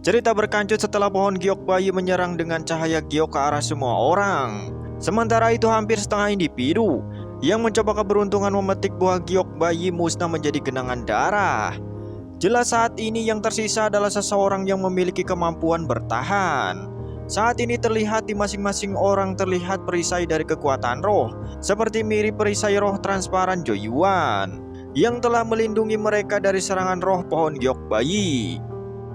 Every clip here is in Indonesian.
Cerita berkancut setelah pohon giok bayi menyerang dengan cahaya giok ke arah semua orang. Sementara itu hampir setengah individu yang mencoba keberuntungan memetik buah giok bayi musnah menjadi genangan darah. Jelas saat ini yang tersisa adalah seseorang yang memiliki kemampuan bertahan. Saat ini terlihat di masing-masing orang terlihat perisai dari kekuatan roh, seperti mirip perisai roh transparan Joyuan yang telah melindungi mereka dari serangan roh pohon giok bayi.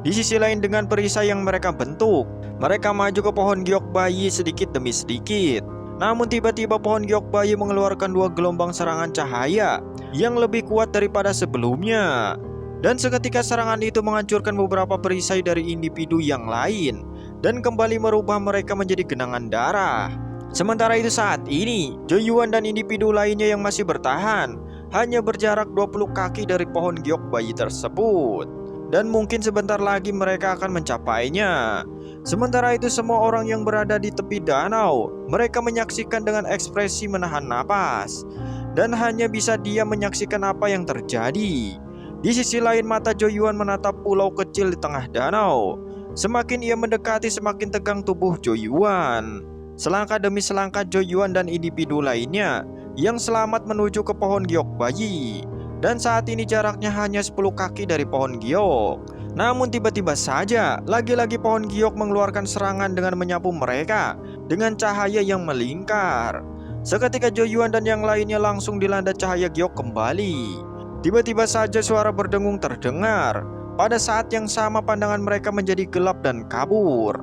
Di sisi lain dengan perisai yang mereka bentuk, mereka maju ke pohon giok bayi sedikit demi sedikit. Namun tiba-tiba pohon giok bayi mengeluarkan dua gelombang serangan cahaya yang lebih kuat daripada sebelumnya. Dan seketika serangan itu menghancurkan beberapa perisai dari individu yang lain dan kembali merubah mereka menjadi genangan darah. Sementara itu saat ini, Joyuan dan individu lainnya yang masih bertahan hanya berjarak 20 kaki dari pohon giok bayi tersebut. Dan mungkin sebentar lagi mereka akan mencapainya. Sementara itu semua orang yang berada di tepi danau, mereka menyaksikan dengan ekspresi menahan napas dan hanya bisa diam menyaksikan apa yang terjadi. Di sisi lain mata Joyuan menatap pulau kecil di tengah danau. Semakin ia mendekati semakin tegang tubuh Joyuan. Selangkah demi selangkah Joyuan dan individu lainnya yang selamat menuju ke pohon giok bayi. Dan saat ini jaraknya hanya 10 kaki dari pohon giok. Namun tiba-tiba saja lagi-lagi pohon giok mengeluarkan serangan dengan menyapu mereka dengan cahaya yang melingkar. Seketika Joyuan dan yang lainnya langsung dilanda cahaya giok kembali. Tiba-tiba saja suara berdengung terdengar. Pada saat yang sama pandangan mereka menjadi gelap dan kabur.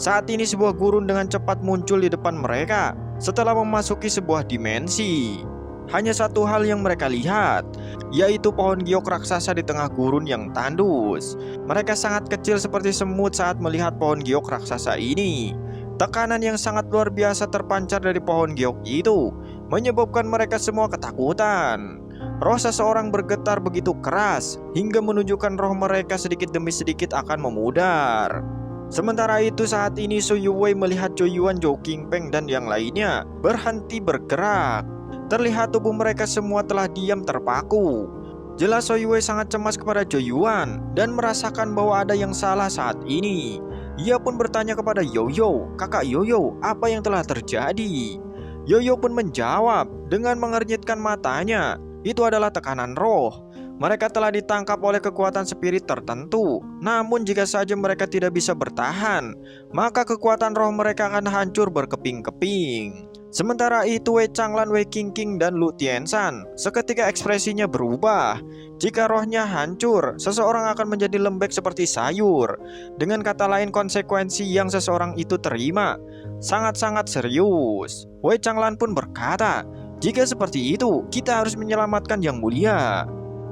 Saat ini sebuah gurun dengan cepat muncul di depan mereka setelah memasuki sebuah dimensi. Hanya satu hal yang mereka lihat, yaitu pohon giok raksasa di tengah gurun yang tandus. Mereka sangat kecil seperti semut saat melihat pohon giok raksasa ini. Tekanan yang sangat luar biasa terpancar dari pohon giok itu menyebabkan mereka semua ketakutan. Roh seseorang bergetar begitu keras hingga menunjukkan roh mereka sedikit demi sedikit akan memudar. Sementara itu saat ini Su Yuwei melihat Joyuan, Zhou Qingpeng dan yang lainnya berhenti bergerak. Terlihat tubuh mereka semua telah diam terpaku. Jelas Su Yuwei sangat cemas kepada Joyuan dan merasakan bahwa ada yang salah saat ini. Ia pun bertanya kepada Yoyo, "Kakak Yoyo, apa yang telah terjadi?" Yoyo pun menjawab dengan mengernyitkan matanya, "Itu adalah tekanan roh. Mereka telah ditangkap oleh kekuatan spirit tertentu. Namun jika saja mereka tidak bisa bertahan, maka kekuatan roh mereka akan hancur berkeping-keping." Sementara itu Wei Changlan, Wei Qingqing dan Lu Tianshan seketika ekspresinya berubah. Jika rohnya hancur, seseorang akan menjadi lembek seperti sayur. Dengan kata lain, konsekuensi yang seseorang itu terima sangat-sangat serius. Wei Changlan pun berkata, "Jika seperti itu, kita harus menyelamatkan yang mulia."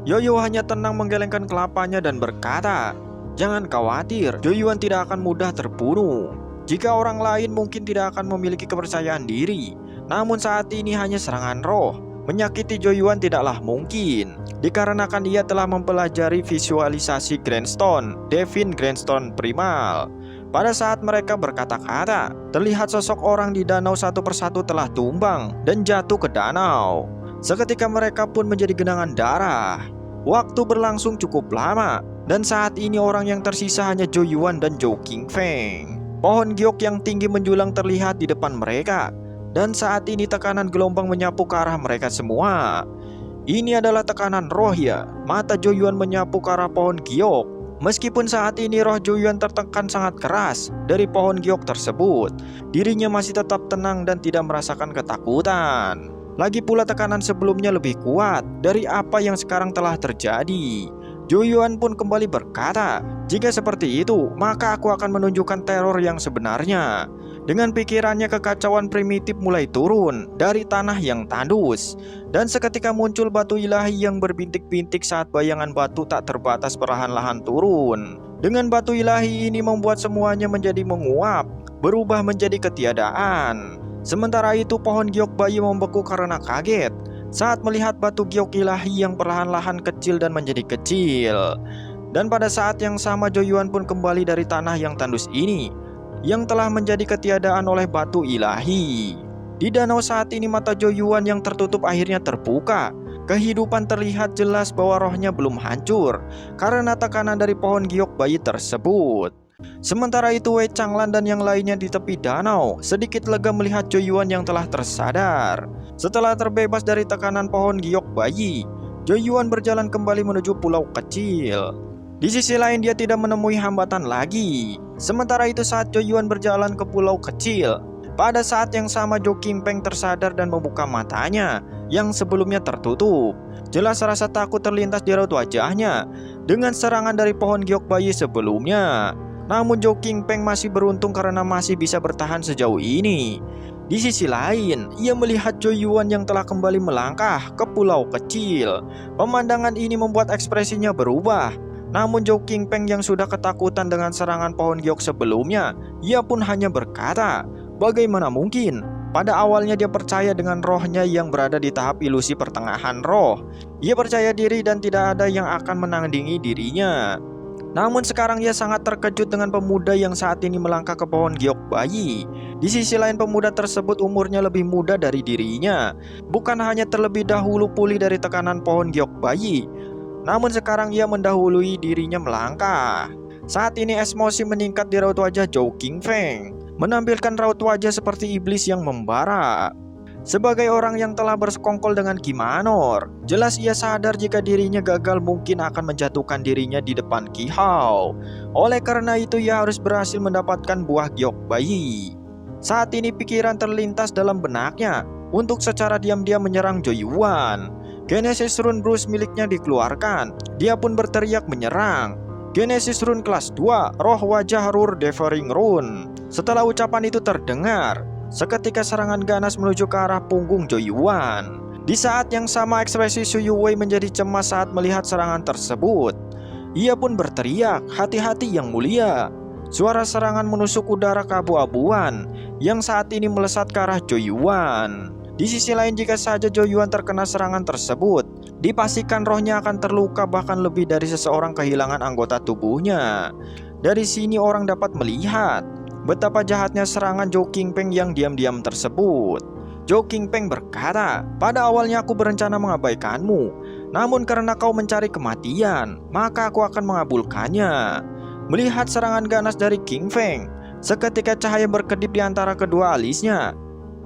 Yoyo hanya tenang menggelengkan kelapanya dan berkata, "Jangan khawatir, Joyuan tidak akan mudah terbunuh. Jika orang lain mungkin tidak akan memiliki kepercayaan diri, namun saat ini hanya serangan roh. Menyakiti Joyuan tidaklah mungkin, dikarenakan ia telah mempelajari visualisasi Grandstone, Devin Grandstone Primal." Pada saat mereka berkata-kata, terlihat sosok orang di danau satu persatu telah tumbang dan jatuh ke danau. Seketika mereka pun menjadi genangan darah. Waktu berlangsung cukup lama, dan saat ini orang yang tersisa hanya Joyuan dan Zhou Qingfeng. Pohon giok yang tinggi menjulang terlihat di depan mereka, dan saat ini tekanan gelombang menyapu ke arah mereka semua. Ini adalah tekanan roh ya. Mata Joyuan menyapu ke arah pohon giok. Meskipun saat ini roh Joyuan tertekan sangat keras dari pohon giok tersebut, dirinya masih tetap tenang dan tidak merasakan ketakutan. Lagi pula tekanan sebelumnya lebih kuat dari apa yang sekarang telah terjadi. Joyuan pun kembali berkata, "Jika seperti itu, maka aku akan menunjukkan teror yang sebenarnya." Dengan pikirannya kekacauan primitif mulai turun dari tanah yang tandus. Dan seketika muncul batu ilahi yang berbintik-bintik saat bayangan batu tak terbatas perlahan-lahan turun. Dengan batu ilahi ini membuat semuanya menjadi menguap, berubah menjadi ketiadaan. Sementara itu pohon giok bayi membeku karena kaget saat melihat batu giok ilahi yang perlahan-lahan kecil dan menjadi kecil. Dan pada saat yang sama Joyuan pun kembali dari tanah yang tandus ini, yang telah menjadi ketiadaan oleh batu ilahi. Di danau saat ini mata Joyuan yang tertutup akhirnya terbuka. Kehidupan terlihat jelas bahwa rohnya belum hancur karena tekanan dari pohon giok bayi tersebut. Sementara itu Wei Changlan dan yang lainnya di tepi danau sedikit lega melihat Zhou Yuan yang telah tersadar. Setelah terbebas dari tekanan pohon giok bayi, Zhou Yuan berjalan kembali menuju pulau kecil. Di sisi lain dia tidak menemui hambatan lagi. Sementara itu saat Zhou Yuan berjalan ke pulau kecil, pada saat yang sama Zhou Qingpeng tersadar dan membuka matanya yang sebelumnya tertutup. Jelas rasa takut terlintas di raut wajahnya dengan serangan dari pohon giok bayi sebelumnya. Namun Zhou Qingpeng masih beruntung karena masih bisa bertahan sejauh ini. Di sisi lain, ia melihat Zhou Yuan yang telah kembali melangkah ke pulau kecil. Pemandangan ini membuat ekspresinya berubah. Namun Zhou Qingpeng yang sudah ketakutan dengan serangan pohon giok sebelumnya, ia pun hanya berkata, bagaimana mungkin? Pada awalnya dia percaya dengan rohnya yang berada di tahap ilusi pertengahan roh. Ia percaya diri dan tidak ada yang akan menandingi dirinya. Namun sekarang ia sangat terkejut dengan pemuda yang saat ini melangkah ke pohon giok bayi. Di sisi lain pemuda tersebut umurnya lebih muda dari dirinya. Bukan hanya terlebih dahulu pulih dari tekanan pohon giok bayi, namun sekarang ia mendahului dirinya melangkah. Saat ini emosi meningkat di raut wajah Zhou Qingpeng, menampilkan raut wajah seperti iblis yang membara. Sebagai orang yang telah bersekongkol dengan Ki Manor, jelas ia sadar jika dirinya gagal mungkin akan menjatuhkan dirinya di depan Ki Hao. Oleh karena itu ia harus berhasil mendapatkan buah giok bayi. Saat ini pikiran terlintas dalam benaknya untuk secara diam-diam menyerang Zhou Yuan. Genesis Rune Bruce miliknya dikeluarkan. Dia pun berteriak menyerang. Genesis Rune kelas 2, Roh Wajah Rur Devouring Rune. Setelah ucapan itu terdengar, seketika serangan ganas menuju ke arah punggung Zhou Yuan. Di saat yang sama ekspresi Su Yuwei menjadi cemas saat melihat serangan tersebut. Ia pun berteriak, hati-hati yang mulia. Suara serangan menusuk udara keabu-abuan yang saat ini melesat ke arah Zhou Yuan. Di sisi lain jika saja Zhou Yuan terkena serangan tersebut, dipastikan rohnya akan terluka bahkan lebih dari seseorang kehilangan anggota tubuhnya. Dari sini orang dapat melihat betapa jahatnya serangan Zhou Qingpeng yang diam-diam tersebut. Zhou Qingpeng berkata, pada awalnya aku berencana mengabaikanmu, namun karena kau mencari kematian, maka aku akan mengabulkannya. Melihat serangan ganas dari Qingpeng, seketika cahaya berkedip di antara kedua alisnya.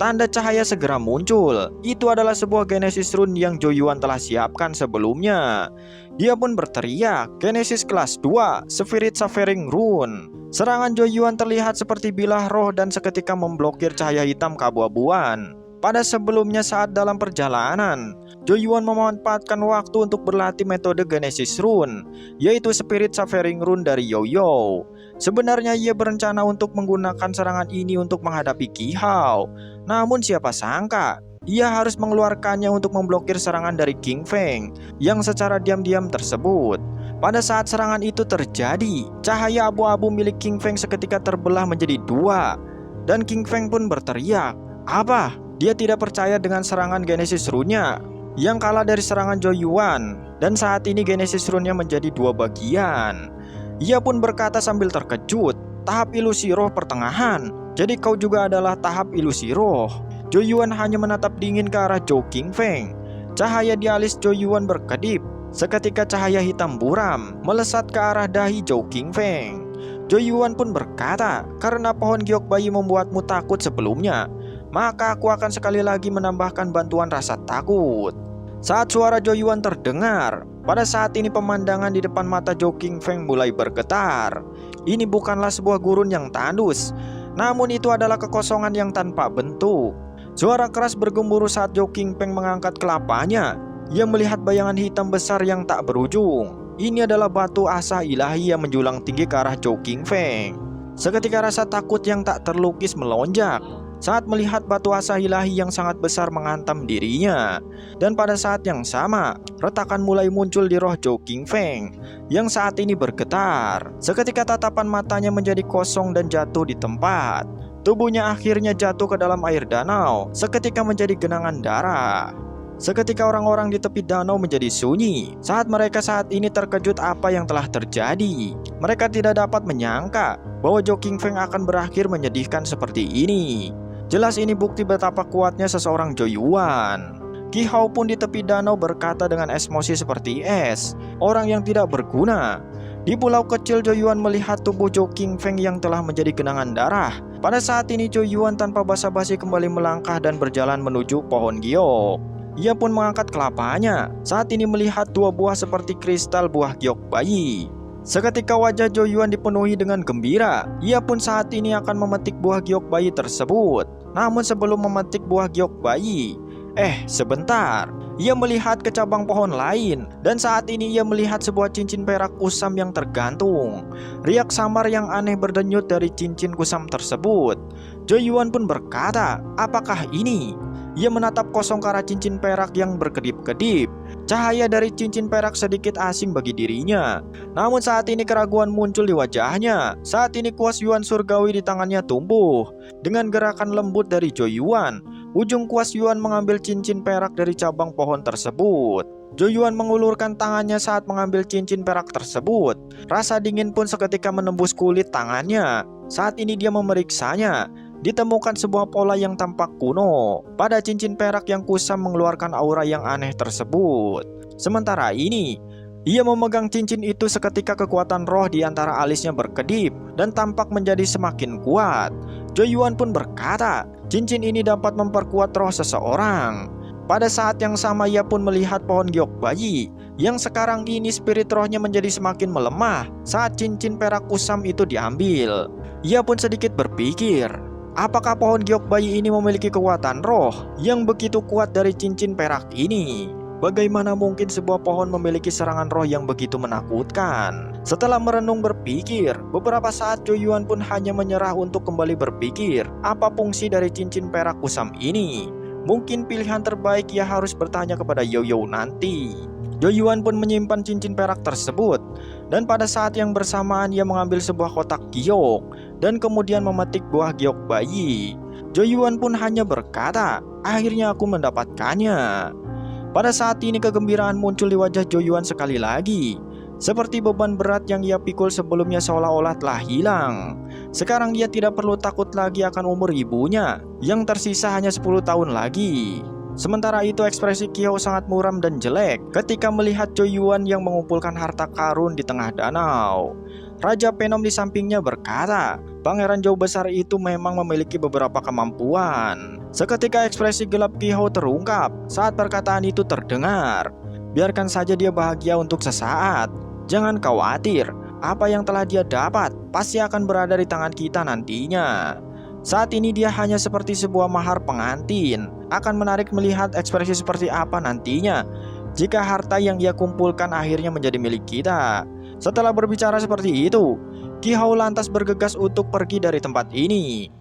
Tanda cahaya segera muncul. Itu adalah sebuah Genesis Rune yang Zhou Yuan telah siapkan sebelumnya. Dia pun berteriak, Genesis kelas 2, Spirit Suffering Rune. Serangan Zhou Yuan terlihat seperti bilah roh dan seketika memblokir cahaya hitam keabu-abuan. Pada sebelumnya saat dalam perjalanan, Zhou Yuan memanfaatkan waktu untuk berlatih metode Genesis Rune, yaitu Spirit Suffering Rune dari Yoyo. Sebenarnya ia berencana untuk menggunakan serangan ini untuk menghadapi Ki Hao. Namun siapa sangka, ia harus mengeluarkannya untuk memblokir serangan dari Qingpeng yang secara diam-diam tersebut. Pada saat serangan itu terjadi, cahaya abu-abu milik Qingpeng seketika terbelah menjadi dua. Dan Qingpeng pun berteriak, apa? Dia tidak percaya dengan serangan Genesis Rune-nya yang kalah dari serangan Zhou Yuan. Dan saat ini Genesis Rune-nya menjadi dua bagian. Ia pun berkata sambil terkejut, tahap ilusi roh pertengahan. Jadi kau juga adalah tahap ilusi roh. Zhou Yuan hanya menatap dingin ke arah Zhou Qingpeng. Cahaya di alis Zhou Yuan berkedip. Seketika cahaya hitam buram melesat ke arah dahi Zhou Qingpeng. Zhou Yuan pun berkata, karena pohon giok bayi membuatmu takut sebelumnya, maka aku akan sekali lagi menambahkan bantuan rasa takut. Saat suara Zhou Yuan terdengar, pada saat ini pemandangan di depan mata Zhou Qingpeng mulai bergetar. Ini bukanlah sebuah gurun yang tandus, namun itu adalah kekosongan yang tanpa bentuk. Suara keras bergemuruh saat Zhou Qingpeng mengangkat kelapanya. Ia melihat bayangan hitam besar yang tak berujung. Ini adalah batu asa ilahi yang menjulang tinggi ke arah Zhou Qingpeng. Seketika rasa takut yang tak terlukis melonjak saat melihat batu asa ilahi yang sangat besar menghantam dirinya. Dan pada saat yang sama, retakan mulai muncul di roh Zhou Qingpeng yang saat ini bergetar. Seketika tatapan matanya menjadi kosong dan jatuh di tempat. Tubuhnya akhirnya jatuh ke dalam air danau, seketika menjadi genangan darah. Seketika orang-orang di tepi danau menjadi sunyi saat mereka saat ini terkejut apa yang telah terjadi. Mereka tidak dapat menyangka bahwa Zhou Qingpeng akan berakhir menyedihkan seperti ini. Jelas ini bukti betapa kuatnya seseorang Zhou Yuan. Ki Hao pun di tepi danau berkata dengan emosi seperti es, orang yang tidak berguna. Di pulau kecil, Zhou Yuan melihat tubuh Zhou Qingfeng yang telah menjadi genangan darah. Pada saat ini Zhou Yuan tanpa basa-basi kembali melangkah dan berjalan menuju pohon giok. Ia pun mengangkat kelapanya. Saat ini melihat 2 buah seperti kristal buah giok bayi. Seketika wajah Zhou Yuan dipenuhi dengan gembira. Ia pun saat ini akan memetik buah giok bayi tersebut. Namun sebelum memetik buah giok bayi, sebentar. Ia melihat ke cabang pohon lain, dan saat ini ia melihat sebuah cincin perak kusam yang tergantung. Riak samar yang aneh berdenyut dari cincin kusam tersebut. Zhou Yuan pun berkata, "Apakah ini?" Ia menatap kosong ke arah cincin perak yang berkedip-kedip. Cahaya dari cincin perak sedikit asing bagi dirinya. Namun saat ini keraguan muncul di wajahnya. Saat ini kuas Yuan surgawi di tangannya tumbuh. Dengan gerakan lembut dari Zhou Yuan, ujung kuas Yuan mengambil cincin perak dari cabang pohon tersebut. Zhou Yuan mengulurkan tangannya saat mengambil cincin perak tersebut. Rasa dingin pun seketika menembus kulit tangannya. Saat ini dia memeriksanya. Ditemukan sebuah pola yang tampak kuno pada cincin perak yang kusam mengeluarkan aura yang aneh tersebut. Sementara ini, ia memegang cincin itu seketika kekuatan roh di antara alisnya berkedip dan tampak menjadi semakin kuat. Zhou Yuan pun berkata, cincin ini dapat memperkuat roh seseorang. Pada saat yang sama ia pun melihat pohon giok bayi yang sekarang ini spirit rohnya menjadi semakin melemah saat cincin perak kusam itu diambil. Ia pun sedikit berpikir, apakah pohon giok bayi ini memiliki kekuatan roh yang begitu kuat dari cincin perak ini? Bagaimana mungkin sebuah pohon memiliki serangan roh yang begitu menakutkan? Setelah merenung berpikir, beberapa saat Zhou Yuan pun hanya menyerah untuk kembali berpikir apa fungsi dari cincin perak kusam ini. Mungkin pilihan terbaik ia harus bertanya kepada Yoyo nanti. Zhou Yuan pun menyimpan cincin perak tersebut, dan pada saat yang bersamaan ia mengambil sebuah kotak giok dan kemudian memetik buah giok bayi. Zhou Yuan pun hanya berkata, akhirnya aku mendapatkannya. Pada saat ini kegembiraan muncul di wajah Zhou Yuan sekali lagi. Seperti beban berat yang ia pikul sebelumnya seolah-olah telah hilang. Sekarang dia tidak perlu takut lagi akan umur ibunya yang tersisa hanya 10 tahun lagi. Sementara itu ekspresi Qiao sangat muram dan jelek ketika melihat Zhou Yuan yang mengumpulkan harta karun di tengah danau. Raja Penom di sampingnya berkata, Pangeran Zhou besar itu memang memiliki beberapa kemampuan. Seketika ekspresi gelap Qiao terungkap saat perkataan itu terdengar. Biarkan saja dia bahagia untuk sesaat. Jangan khawatir, apa yang telah dia dapat pasti akan berada di tangan kita nantinya. Saat ini dia hanya seperti sebuah mahar pengantin. Akan menarik melihat ekspresi seperti apa nantinya jika harta yang ia kumpulkan akhirnya menjadi milik kita. Setelah berbicara seperti itu, Qiao lantas bergegas untuk pergi dari tempat ini.